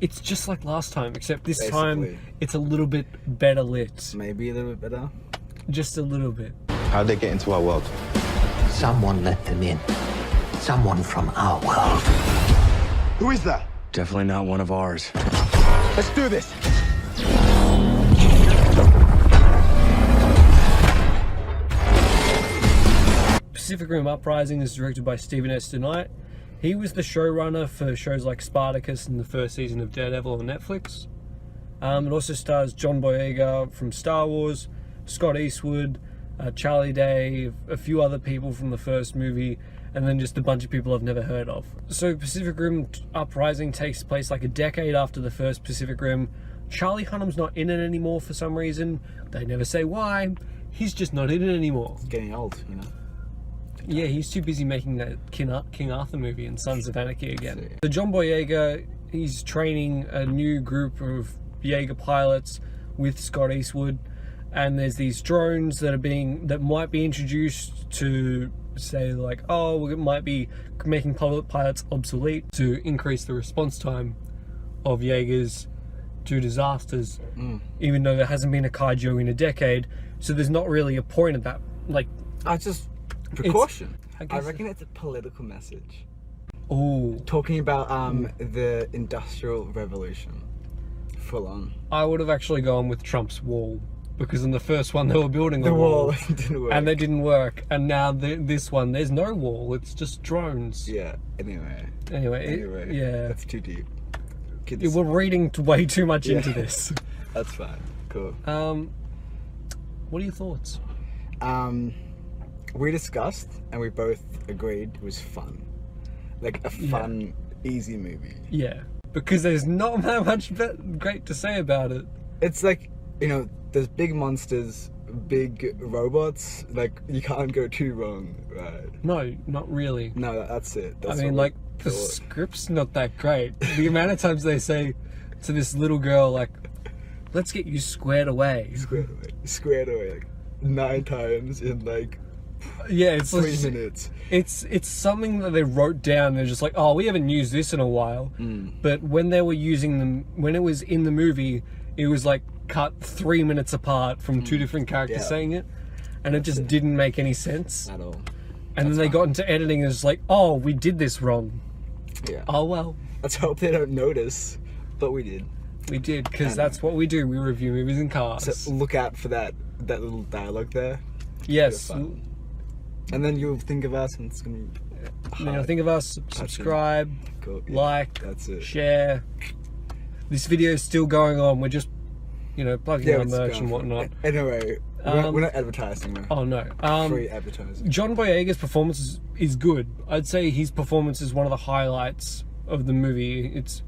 It's just like last time, except this time it's a little bit better lit. Maybe a little bit better. Just a little bit. How'd they get into our world? Someone let them in. Someone from our world. Who is that? Definitely not one of ours. Let's do this. Pacific Rim Uprising is directed by Stephen S. Knight. He was the showrunner for shows like Spartacus and the first season of Daredevil on Netflix. It also stars John Boyega from Star Wars, Scott Eastwood, Charlie Day, a few other people from the first movie, and then just a bunch of people I've never heard of. So Pacific Rim Uprising takes place like a decade after the first Pacific Rim. Charlie Hunnam's not in it anymore for some reason. They never say why. He's just not in it anymore. He's getting old, you know. Yeah, he's too busy making that King Arthur movie and Sons of Anarchy again. So John Boyega, he's training a new group of Jaeger pilots with Scott Eastwood, and there's these drones that might be introduced to say like, oh, it might be making pilots obsolete to increase the response time of Jaegers to disasters, even though there hasn't been a kaiju in a decade. So there's not really a point of that. Like, Precaution. I reckon it's a political message. Oh, Talking about the Industrial Revolution. Full on. I would have actually gone with Trump's wall, because in the first one they were building The a wall didn't work. and they didn't work, and now this one there's no wall, it's just drones. Yeah, anyway. Yeah. That's too deep. We're reading way too much into this. That's fine. Cool. What are your thoughts? We discussed and we both agreed it was fun. Like a fun, easy movie. Yeah, because there's not that much great to say about it. It's like, you know, there's big monsters, big robots. Like, you can't go too wrong, right? No, not really. No, that's it. That's I mean, like, the script's not that great. The amount of times they say to this little girl, like, let's get you squared away. Squared away, like 9 times in like yeah, it's 3 like, minutes. It's something that they wrote down. They're just like, oh, we haven't used this in a while. But when they were using them, when it was in the movie, it was like cut 3 minutes apart from 2 different characters saying it, and it just didn't make any sense At all. And then they got into editing and it's like, oh, we did this wrong. Yeah. Oh well. Let's hope they don't notice, but we did. We did, because that's what we do. We review movies in cars. So look out for that little dialogue there. Yes. And then you'll think of us, and it's gonna be. Now think of us. Subscribe, Cool. like, that's it. share. This video is still going on. We're just, plugging our it's merch going and for it. whatnot. Anyway, we're not advertising. We're Oh no. free advertising. John Boyega's performance is good. I'd say his performance is one of the highlights of the movie. It's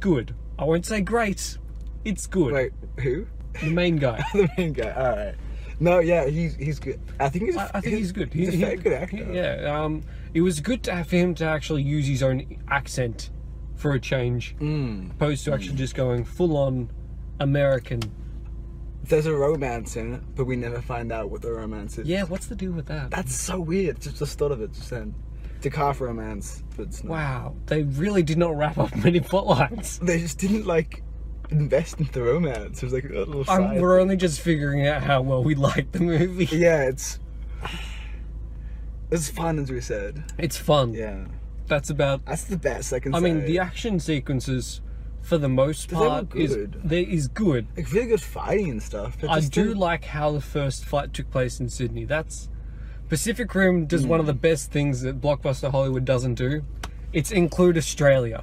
good. I won't say great. It's good. Wait, who? The main guy. The main guy. All right. No, yeah, he's good. I think he's good. He's a very good actor. Yeah. It was good for him to actually use his own accent for a change, opposed to actually just going full on American. There's a romance in it, but we never find out what the romance is. Yeah, what's the deal with that? That's so weird. Just thought of it just then. It's a calf romance, but it's not. Wow, they really did not wrap up many plot lines. They just didn't invest in the romance. It was like a little side. We're only just figuring out how well we like the movie. Yeah, it's fun, as we said. It's fun. Yeah. That's the best I can say. I mean, the action sequences, for the most part, is good. Like, really good fighting and stuff. I do like how the first fight took place in Sydney. Pacific Rim does one of the best things that Blockbuster Hollywood doesn't do. It's include Australia.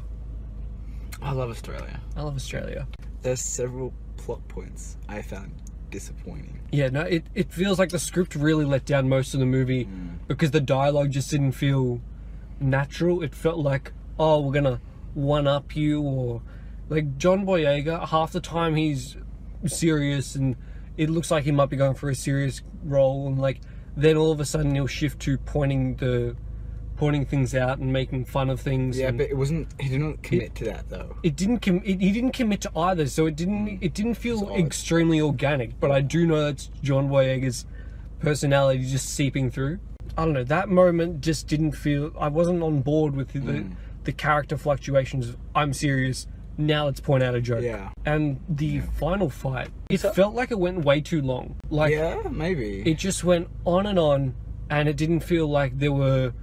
I love Australia. There's several plot points I found disappointing. Yeah, no, it feels like the script really let down most of the movie because the dialogue just didn't feel natural. It felt like, oh, we're gonna one-up you, or like John Boyega, half the time he's serious and it looks like he might be going for a serious role, and like then all of a sudden he'll shift to pointing things out and making fun of things. Yeah, but he didn't commit to that though. He didn't commit to either, so it didn't feel extremely organic. But I do know that's John Boyega's personality just seeping through. I don't know, that moment just didn't feel, I wasn't on board with the character fluctuations of, I'm serious, now let's point out a joke. Yeah. And the final fight, it felt like it went way too long. Like, Yeah, maybe. it just went on, and it didn't feel like there were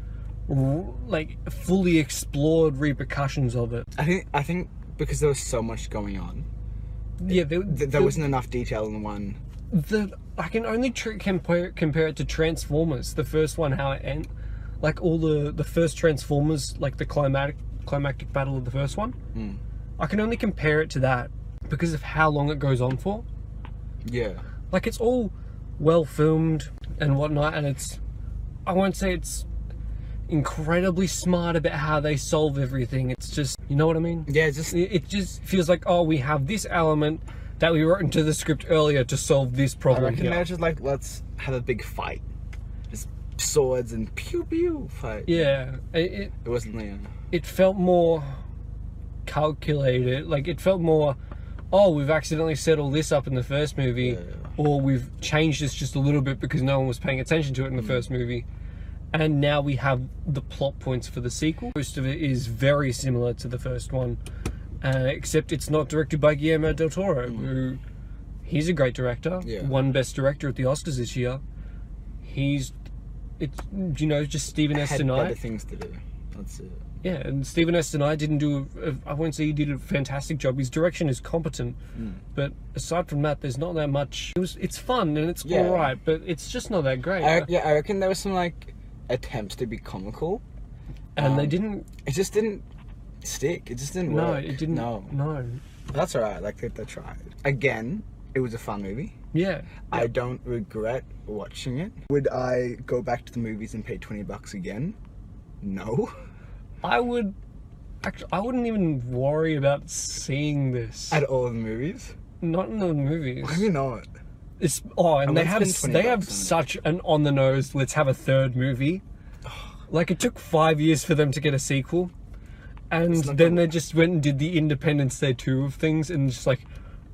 like fully explored repercussions of it. I think because there was so much going on, Yeah, there wasn't enough detail in one. I can only compare it to Transformers, the first one, how it ended. Like all the first Transformers, like the climactic battle of the first one. I can only compare it to that because of how long it goes on for. Yeah. Like, it's all well filmed and whatnot, and I won't say it's incredibly smart about how they solve everything. It's just, you know what I mean? Yeah, It just feels like, oh, we have this element that we wrote into the script earlier to solve this I problem reckon here. they're just like, let's have a big fight. Just swords and pew pew fight. Yeah, It wasn't like, it felt more calculated. Like, it felt more, oh, we've accidentally set all this up in the first movie, or we've changed this just a little bit because no one was paying attention to it in the first movie, and now we have the plot points for the sequel. Most of it is very similar to the first one, except it's not directed by Guillermo del Toro, who, he's a great director, won Best Director at the Oscars this year. Just Stephen S. had tonight. better things to do. That's it. Yeah, and Stephen S. tonight didn't do, I won't say he did a fantastic job. His direction is competent, but aside from that, there's not that much. It's fun and it's alright, but it's just not that great. I reckon there was some like attempts to be comical, and they didn't. It just didn't stick. It just didn't work. No, it didn't. No. That's alright. Like they tried. Again, it was a fun movie. Yeah. I don't regret watching it. Would I go back to the movies and pay $20 again? No. I wouldn't even worry about seeing this. At all in the movies? Not in the movies. Why not? And they have such an on the nose, let's have a third movie. Like, it took 5 years for them to get a sequel, and then they just went and did the Independence Day 2 of things, and just like,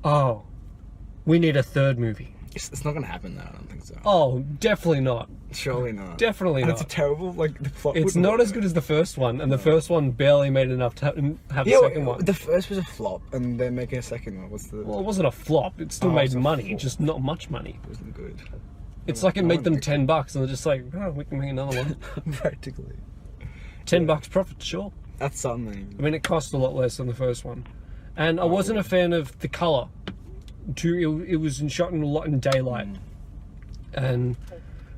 oh, we need a third movie. It's not gonna happen though, I don't think so. Oh, definitely not. Surely not. Definitely and not. It's a terrible, like, the plot. It's not as good as the first one, and the first one barely made enough to have a second one. The first was a flop, and they're making a second one. Well, it wasn't a flop. It still made money, just not much money. It wasn't good. It's like it made them $10, and they're just like, oh, we can make another one. Practically. $10 profit, sure. That's something. I mean, it cost a lot less than the first one, and I wasn't a fan of the color. It was shot in a lot in daylight, and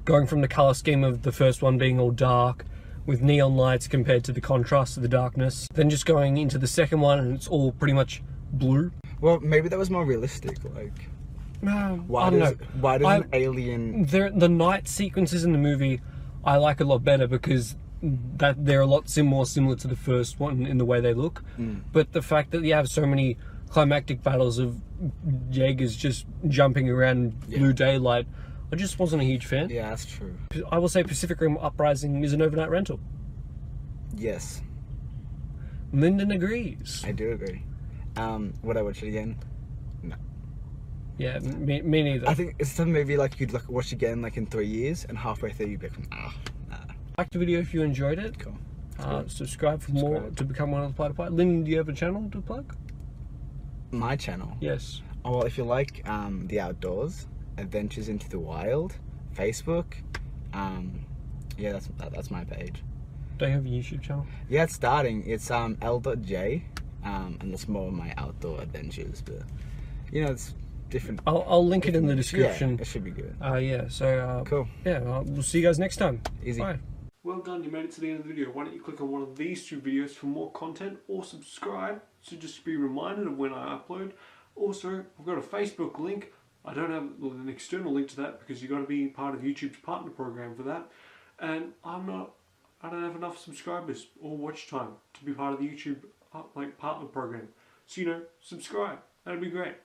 going from the color scheme of the first one being all dark with neon lights compared to the contrast of the darkness, then just going into the second one and it's all pretty much blue. Well, maybe that was more realistic. Like, I don't know. Why does an alien? The night sequences in the movie I like a lot better because they're a lot more similar to the first one in the way they look. But the fact that you have so many climactic battles of Jaegers just jumping around in blue daylight, I just wasn't a huge fan. Yeah, that's true. I will say Pacific Rim Uprising is an overnight rental. Yes. Lyndon agrees. I do agree. Would I watch it again? No. Yeah, me neither. I think it's some movie like you'd like watch again like in 3 years, and halfway through you'd be like, nah. Like the video if you enjoyed it. Cool. Subscribe for more to become one of the Platypus. Lyndon, do you have a channel to plug? My channel? Yes. Oh, well, if you like the outdoors, Adventures into the Wild, Facebook, yeah, that's my page. Do you have a YouTube channel? Yeah, it's starting. It's L.J, and it's more of my outdoor adventures, but you know, it's different. I'll link it in the description. Yeah, it should be good. Cool. Yeah, we'll see you guys next time. Easy. Bye. Well done, you made it to the end of the video. Why don't you click on one of these two videos for more content, or subscribe to just be reminded of when I upload. Also, I've got a Facebook link. I don't have an external link to that because you've got to be part of YouTube's partner program for that. And I don't have enough subscribers or watch time to be part of the YouTube partner program. So, subscribe. That'd be great.